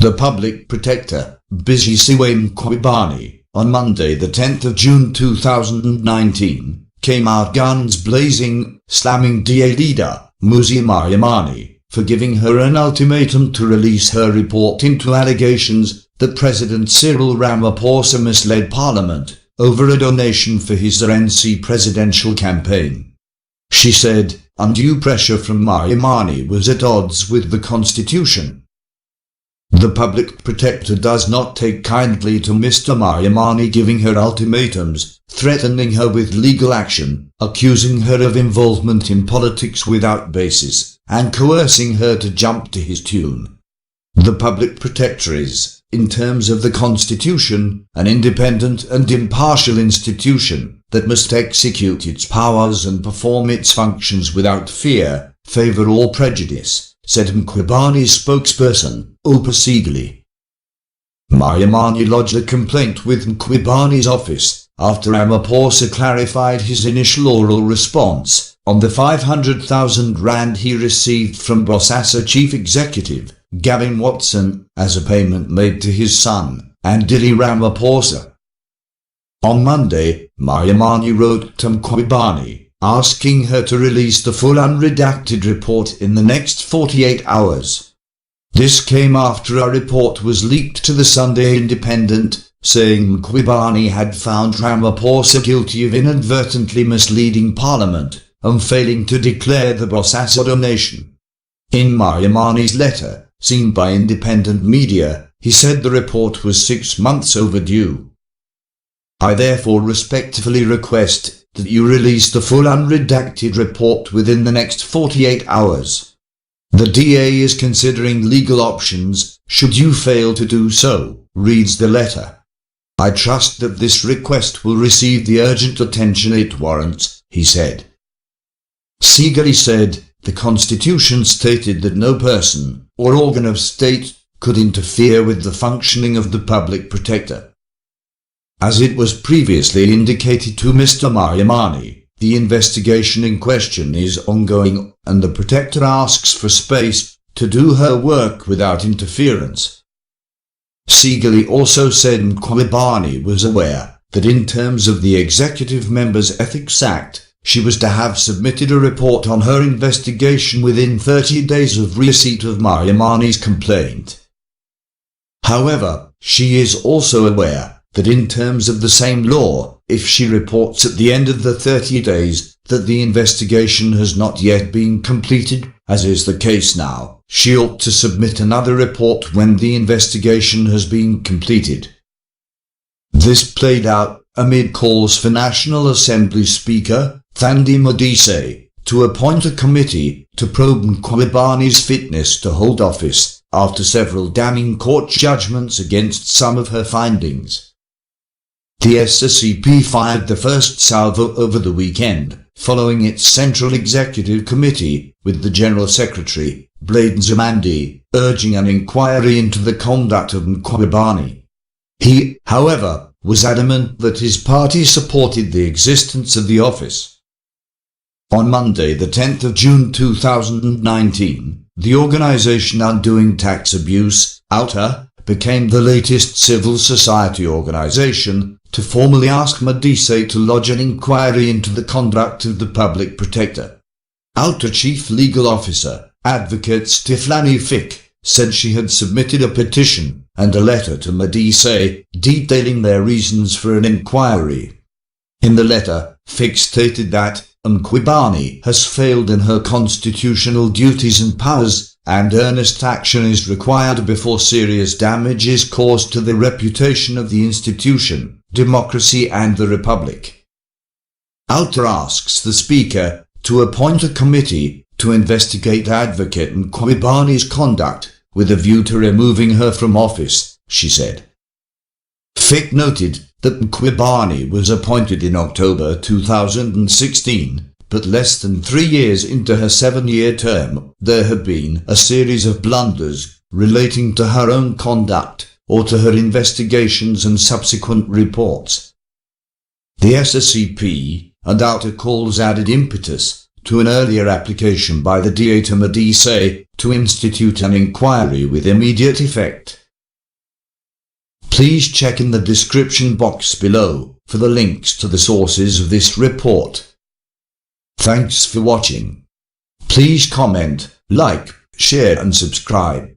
The Public Protector, Busisiwe Mkhwebane, on Monday the 10th of June 2019, came out guns blazing, slamming DA leader, Mmusi Maimane, for giving her an ultimatum to release her report into allegations that President Cyril Ramaphosa misled Parliament over a donation for his RNC presidential campaign. She said, undue pressure from Maimane was at odds with the Constitution. The Public Protector does not take kindly to Mr. Maimane giving her ultimatums, threatening her with legal action, accusing her of involvement in politics without basis, and coercing her to jump to his tune. The Public Protector is, in terms of the Constitution, an independent and impartial institution that must execute its powers and perform its functions without fear, favour or prejudice, said Mkhwebane's spokesperson, Opasegile. Maimane lodged a complaint with Mkhwebane's office after Ramaphosa clarified his initial oral response on the 500,000 rand he received from Bosasa chief executive, Gavin Watson, as a payment made to his son, Andile Ramaphosa. On Monday, Maimane wrote to Mkhwebane, asking her to release the full unredacted report in the next 48 hours. This came after a report was leaked to the Sunday Independent, saying Mkhwebane had found Ramaphosa guilty of inadvertently misleading Parliament and failing to declare the Bosasa donation. In Maimane's letter, seen by independent media, he said the report was 6 months overdue. I therefore respectfully request that you release the full unredacted report within the next 48 hours. The DA is considering legal options, should you fail to do so, reads the letter. I trust that this request will receive the urgent attention it warrants, he said. Segale said, the Constitution stated that no person or organ of state could interfere with the functioning of the Public Protector. As it was previously indicated to Mr. Maimane, the investigation in question is ongoing, and the Protector asks for space to do her work without interference. Segale also said Mkhwebane was aware that in terms of the Executive Members Ethics Act, she was to have submitted a report on her investigation within 30 days of receipt of Maimane's complaint. However, she is also aware that in terms of the same law, if she reports at the end of the 30 days that the investigation has not yet been completed, as is the case now, she ought to submit another report when the investigation has been completed. This played out amid calls for National Assembly Speaker Thandi Modise to appoint a committee to probe Mkhwebane's fitness to hold office after several damning court judgments against some of her findings. The SSCP fired the first salvo over the weekend, following its Central Executive Committee, with the General Secretary, President Nzimande, urging an inquiry into the conduct of Mkhwebane. He, however, was adamant that his party supported the existence of the office. On Monday, the 10th of June 2019, the organisation Undoing Tax Abuse, OUTA, became the latest civil society organisation to formally ask Modise to lodge an inquiry into the conduct of the Public Protector. OUTA Chief Legal Officer, Advocate Stiflani Fick, said she had submitted a petition and a letter to Modise detailing their reasons for an inquiry. In the letter, Fick stated that Mkhwebane has failed in her constitutional duties and powers, and earnest action is required before serious damage is caused to the reputation of the institution, democracy and the Republic. OUTA asks the Speaker to appoint a committee to investigate Advocate Mkhwebane's conduct, with a view to removing her from office, she said. Fick noted that Mkhwebane was appointed in October 2016, but less than 3 years into her 7-year term, there had been a series of blunders relating to her own conduct or to her investigations and subsequent reports. The SSCP and OUTA calls added impetus to an earlier application by the DA to Modise to institute an inquiry with immediate effect. Please check in the description box below for the links to the sources of this report. Thanks for watching. Please comment, like, share and subscribe.